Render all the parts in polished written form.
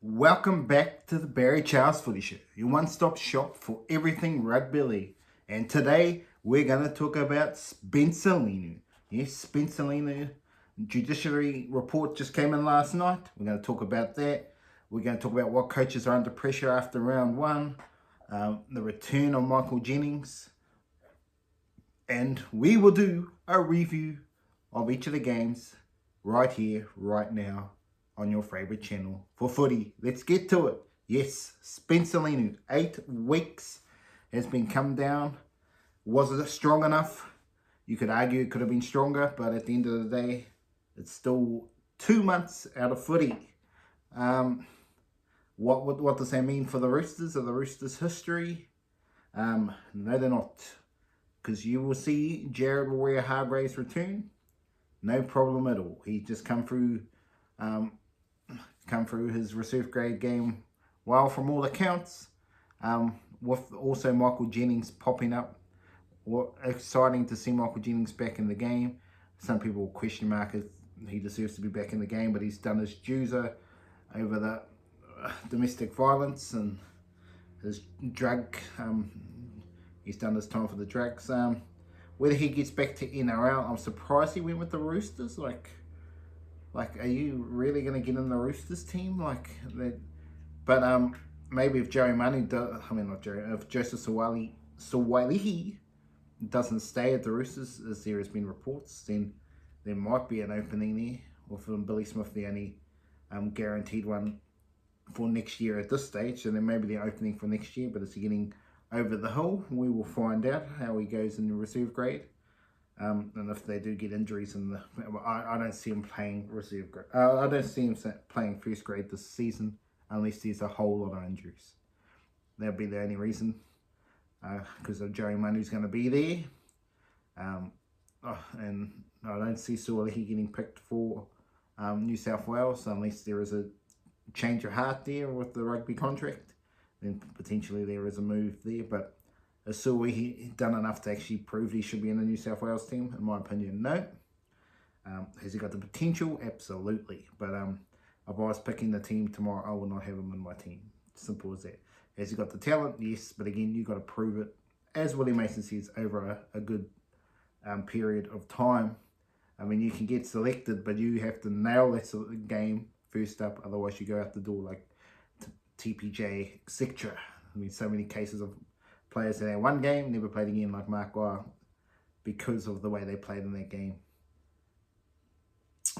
Welcome back to the Barry Charles Footy Show, your one-stop shop for everything rugby league. And today we're going to talk about Spencer Leniu. Yes, Spencer Leniu judiciary report just came in last night. We're going to talk about that. We're going to talk about what coaches are under pressure after round one, the return of Michael Jennings, and we will do a review of each of the games right here, right now, on your favourite channel for footy. Let's get to it. Yes, Spencer Leniu, 8 weeks has been come down. Was it strong enough? You could argue it could have been stronger, but at the end of the day, it's still 2 months out of footy. What does that mean for the Roosters or the Roosters' history? No, they're not. Because you will see Jared Warrior-Hargraves return. No problem at all. He just come through his reserve grade game well from all accounts. With also Michael Jennings popping up. Exciting to see Michael Jennings back in the game. Some people question mark if he deserves to be back in the game, but he's done his dues over the domestic violence and his drug. He's done his time for the drugs. Whether he gets back to NRL, I'm surprised he went with the Roosters. Like, are you really going to get in the Roosters team? Like that? But maybe if Joey Manu if Joseph Sawalihi doesn't stay at the Roosters, as there has been reports, then there might be an opening there. Or for Billy Smith, the only guaranteed one for next year at this stage, and then maybe the opening for next year. But is he getting over the hill? We will find out how he goes in the reserve grade. And if they do get injuries, I don't see him playing reserve grade. I don't see him playing first grade this season unless there's a whole lot of injuries. That'll be the only reason, because of Joey Manu's going to be there. And I don't see Suolihi getting picked for New South Wales unless there is a change of heart there with the rugby contract. Then potentially there is a move there, but has Suolihi done enough to actually prove he should be in the New South Wales team? In my opinion, no. Has he got the potential? Absolutely. But if I was picking the team tomorrow, I would not have him in my team. Simple as that. Has he got the talent? Yes, but again, you've got to prove it, as Willie Mason says, over a good period of time. I mean, you can get selected, but you have to nail that game first up, otherwise you go out the door like TPJ, etc. I mean, so many cases of players that had one game, never played again, like Mark Guire, because of the way they played in that game.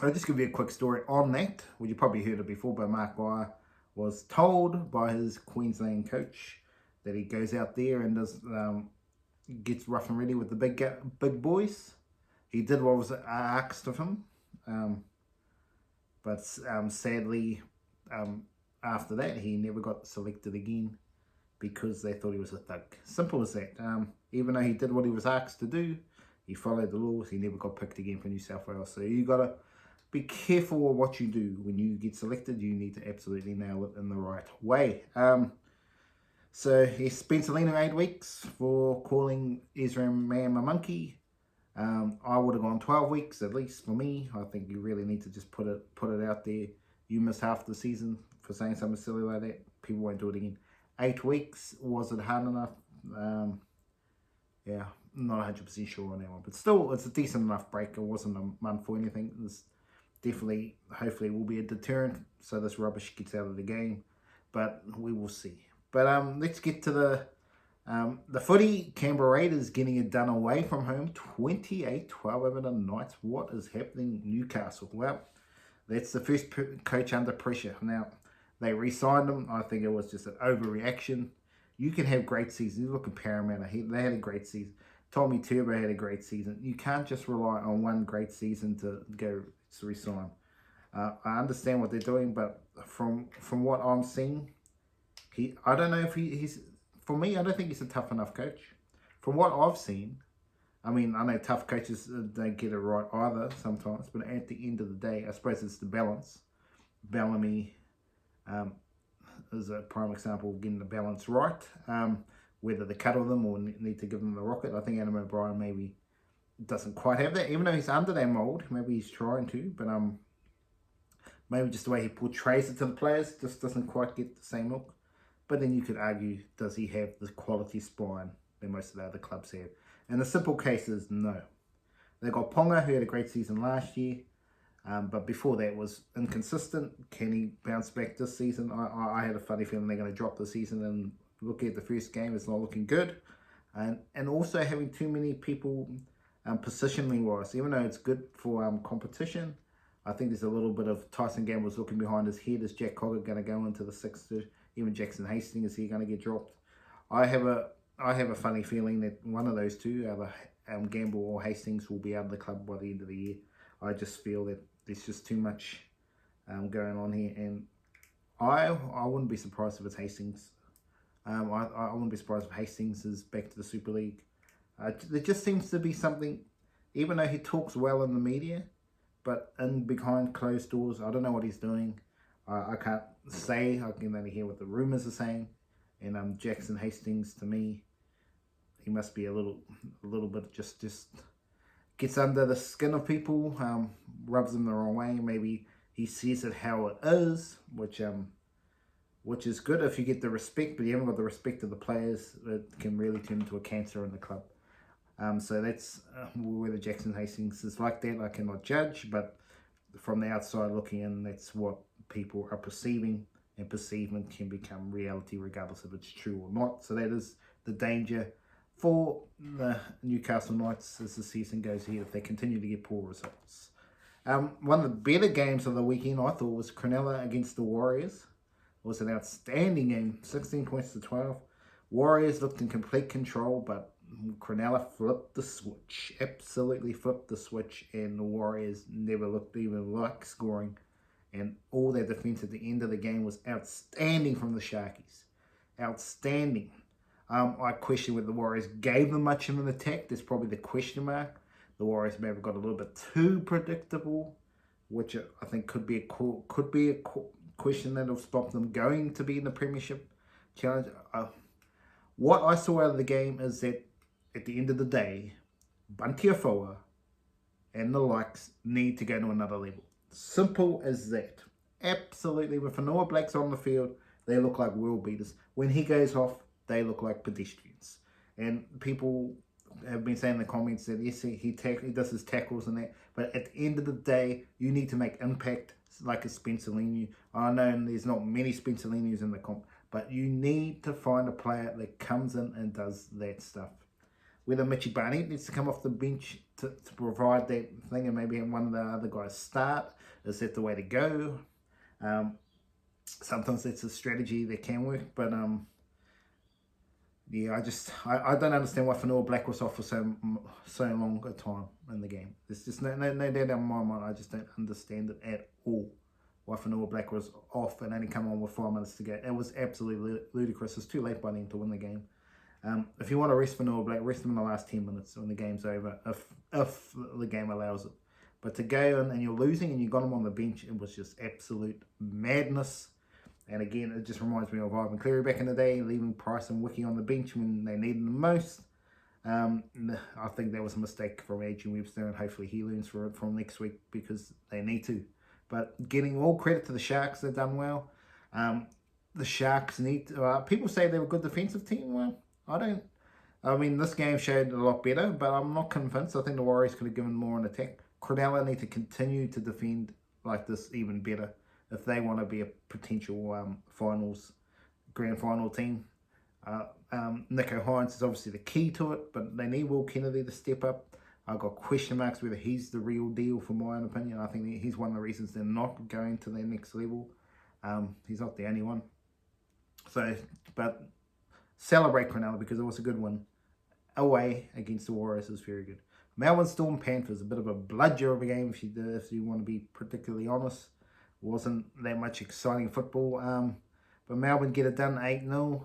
I'll just give you a quick story on that. Well, you probably heard it before, but Mark Guire was told by his Queensland coach that he goes out there and does gets rough and ready with the big boys. He did what was asked of him, but sadly, after that, he never got selected again because they thought he was a thug. Simple as that. Even though he did what he was asked to do, he followed the laws, he never got picked again for New South Wales. So you got to be careful of what you do. When you get selected, you need to absolutely nail it in the right way. So he spent Spencer 8 weeks for calling Ezra Man a monkey. I would have gone 12 weeks at least for me. I think you really need to just put it out there. You miss half the season for saying something silly like that. People won't do it again. 8 weeks, was it hard enough? Yeah, not 100% sure on that one. But still, it's a decent enough break. It wasn't a month or anything. This definitely, hopefully, will be a deterrent so this rubbish gets out of the game. But we will see. But let's get to the footy. Canberra Raiders getting it done away from home. 28-12 over the Knights. What is happening Newcastle? Well, that's the first coach under pressure. Now, they re-signed him. I think it was just an overreaction. You can have great seasons. You look at Parramatta. They had a great season. Tommy Turbo had a great season. You can't just rely on one great season to go to resign. I understand what they're doing, but from what I'm seeing, I don't know if he's... For me, I don't think he's a tough enough coach. From what I've seen, I mean, I know tough coaches don't get it right either sometimes, but at the end of the day, I suppose it's the balance. Bellamy is a prime example of getting the balance right. Whether they cuddle them or need to give them the rocket. I think Adam O'Brien maybe doesn't quite have that, even though he's under that mould. Maybe he's trying to, but Maybe just the way he portrays it to the players just doesn't quite get the same look. But then you could argue, does he have the quality spine that most of the other clubs have? And the simple case is no. They got Ponga, who had a great season last year, but before that was inconsistent. Can he bounce back this season? I had a funny feeling they're going to drop the season, and looking at the first game, it's not looking good. And also having too many people positionally wise, even though it's good for competition, I think there's a little bit of Tyson Gamble's looking behind his head. Is Jack Cogger going to go into the sixth? Even Jackson Hastings, is he going to get dropped? I have a funny feeling that one of those two, either Gamble or Hastings, will be out of the club by the end of the year. I just feel that there's just too much going on here, and I wouldn't be surprised if it's Hastings. I wouldn't be surprised if Hastings is back to the Super League. There just seems to be something, even though he talks well in the media, but in behind closed doors, I don't know what he's doing. I can't say. I can only hear what the rumours are saying. And Jackson Hastings, to me, he must be a little bit just gets under the skin of people, rubs them the wrong way. Maybe he sees it how it is, which is good if you get the respect, but you haven't got the respect of the players. It can really turn into a cancer in the club. So that's whether Jackson Hastings is like that, I cannot judge, but from the outside looking in, that's what people are perceiving, and perceiving can become reality regardless if it's true or not. So that is the danger for the Newcastle Knights as the season goes ahead if they continue to get poor results. One of the better games of the weekend, I thought, was Cronulla against the Warriors. It was an outstanding game, 16 points to 12. Warriors looked in complete control, but Cronulla flipped the switch, absolutely flipped the switch, and the Warriors never looked even like scoring. And all their defence at the end of the game was outstanding from the Sharkies. Outstanding. I question whether the Warriors gave them much of an attack. There's probably the question mark. The Warriors may have got a little bit too predictable, which I think could be a question that will stop them going to be in the Premiership Challenge. What I saw out of the game is that at the end of the day, Bunty Afoa and the likes need to go to another level. Simple as that. Absolutely. With Fanua Black's on the field, they look like world beaters. When he goes off, they look like pedestrians. And people have been saying in the comments that yes, he does his tackles and that, but at the end of the day, you need to make impact like a Spencer Leniu. I know there's not many Spencer Lenius in the comp, but you need to find a player that comes in and does that stuff. Whether Mitchie Barnett needs to come off the bench to provide that thing and maybe have one of the other guys start, is that the way to go? Sometimes that's a strategy that can work, but yeah, I don't understand why Fanua Black was off for so long a time in the game. There's just no doubt in my mind. I just don't understand it at all. Why Fanua Black was off and only come on with 5 minutes to go. It was absolutely ludicrous. It's too late by then to win the game. If you want to rest Fanua Black, rest him in the last 10 minutes when the game's over, if the game allows it. But to go in and you're losing and you got him on the bench, it was just absolute madness. And again, it just reminds me of Ivan Cleary back in the day, leaving Price and Wiki on the bench when they needed them most. I think that was a mistake from Adrian Webster, and hopefully he learns from next week because they need to. But getting all credit to the Sharks, they've done well. The Sharks need to, people say they're a good defensive team. Well, I don't. I mean, this game showed a lot better, but I'm not convinced. I think the Warriors could have given more an attack. Cronulla need to continue to defend like this even better if they want to be a potential grand final team. Nico Hines is obviously the key to it, but they need Will Kennedy to step up. I've got question marks whether he's the real deal, for my own opinion. I think he's one of the reasons they're not going to their next level. He's not the only one. So, but celebrate Cronulla because it was a good one. Away against the Warriors is very good. Melbourne Storm Panthers, a bit of a bludger of a game if you want to be particularly honest. Wasn't that much exciting football. But Melbourne get it done 8-0.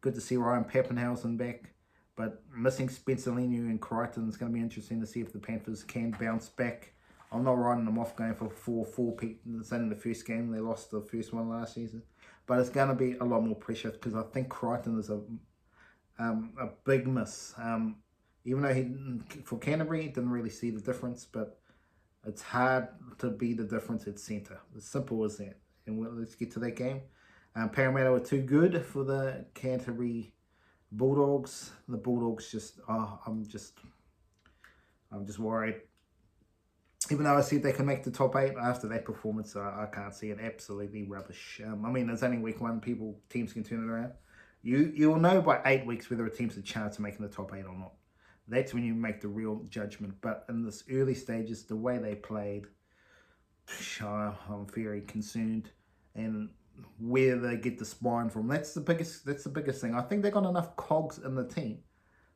Good to see Ryan Pappenhausen back. But missing Spencer Leniu and Crichton, it's going to be interesting to see if the Panthers can bounce back. I'm not writing them off going for 4-4. It's only the first game. They lost the first one last season. But it's going to be a lot more pressure because I think Crichton is a big miss. Even though for Canterbury, didn't really see the difference. But It's hard to be the difference at centre. As simple as that. And let's get to that game. Parramatta were too good for the Canterbury Bulldogs. The Bulldogs just, I'm just worried. Even though I said they can make the top 8 after that performance, I can't see it. Absolutely rubbish. I mean, it's only week 1. Teams can turn it around. You'll know by 8 weeks whether a team's a chance of making the top 8 or not. That's when you make the real judgment. But in this early stages, the way they played, I'm very concerned. And where they get the spine from, that's the biggest thing. I think they've got enough cogs in the team,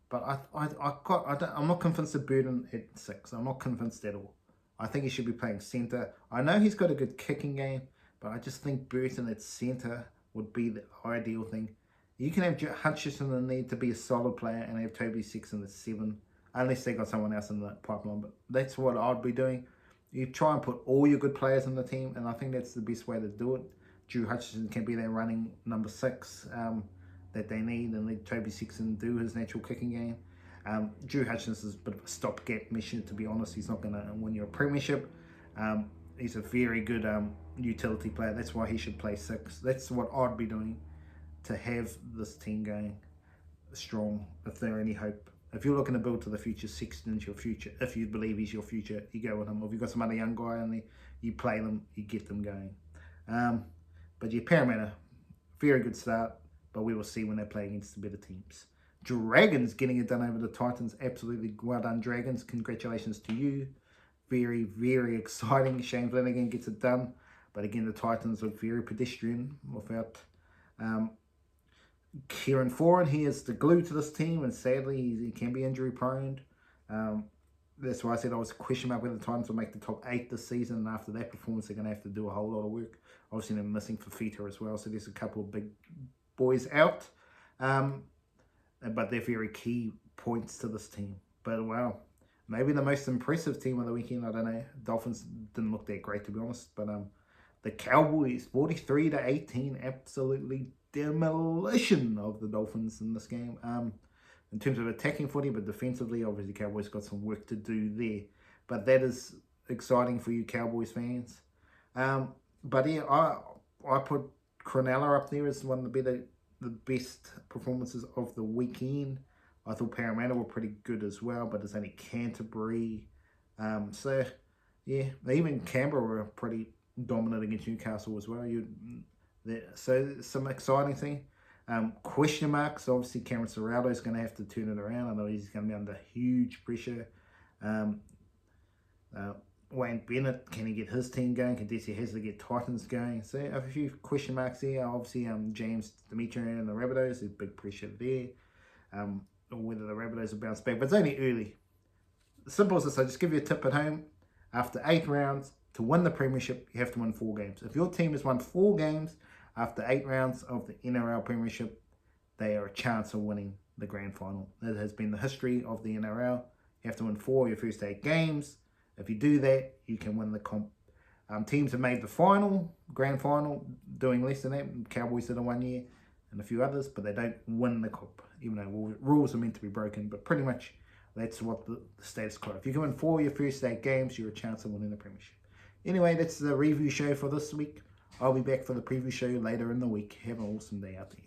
but I'm not convinced of Burton at 6. I'm not convinced at all. I think he should be playing centre. I know he's got a good kicking game, but I just think Burton at centre would be the ideal thing. You can have Hutchison in there to be a solid player and have Toby Six in the 7, unless they got someone else in the pipeline. But that's what I'd be doing. You try and put all your good players in the team, and I think that's the best way to do it. Drew Hutchison can be their running number 6 that they need, and let Toby Sexton do his natural kicking game. Drew Hutchins is a bit of a stopgap mission, to be honest. He's not going to win you a premiership. He's a very good utility player. That's why he should play 6. That's what I'd be doing to have this team going strong, if there any hope. If you're looking to build to the future, Sexton's your future. If you believe he's your future, you go with him. Or if you've got some other young guy in there, you play them, you get them going. But yeah, Parramatta, very good start, but we will see when they play against the better teams. Dragons getting it done over the Titans. Absolutely well done, Dragons. Congratulations to you. Very, very exciting. Shane Flanagan gets it done. But again, the Titans look very pedestrian without Kieran Foran. He is the glue to this team, and sadly, he can be injury prone. That's why I said I was question mark whether the Titans will make the top 8 this season, and after that performance, they're going to have to do a whole lot of work. Obviously, they're missing Footy as well, so there's a couple of big boys out. But they're very key points to this team. But wow, maybe the most impressive team of the weekend, I don't know. Dolphins didn't look that great, to be honest. But the Cowboys, 43-18, absolutely demolition of the Dolphins in this game. In terms of attacking footy, but defensively, obviously, Cowboys got some work to do there. But that is exciting for you Cowboys fans. But yeah, I put Cronulla up there as one of the best performances of the weekend. I thought Parramatta were pretty good as well, but there's only Canterbury. So, yeah, even Canberra were pretty dominant against Newcastle as well. So, some exciting thing. Question marks, obviously Cameron Ciraldo is going to have to turn it around. I know he's going to be under huge pressure. Wayne Bennett, can he get his team going? Can Desi Hazard get Titans going? So a few question marks there. Obviously, James Demetriou and the Rabbitohs, there's big pressure there. Whether the Rabbitohs will bounce back, but it's only early. Simple as this, I just give you a tip at home. After 8 rounds, to win the premiership, you have to win 4 games. If your team has won 4 games after 8 rounds of the NRL premiership, they are a chance of winning the grand final. That has been the history of the NRL. You have to win 4 of your first 8 games. If you do that, you can win the comp. Teams have made the final, grand final, doing less than that. Cowboys did it 1 year and a few others, but they don't win the comp, even though rules are meant to be broken. But pretty much that's what the status quo. If you can win 4 of your first 8 games, you're a chance of winning the premiership. Anyway, that's the review show for this week. I'll be back for the preview show later in the week. Have an awesome day out there.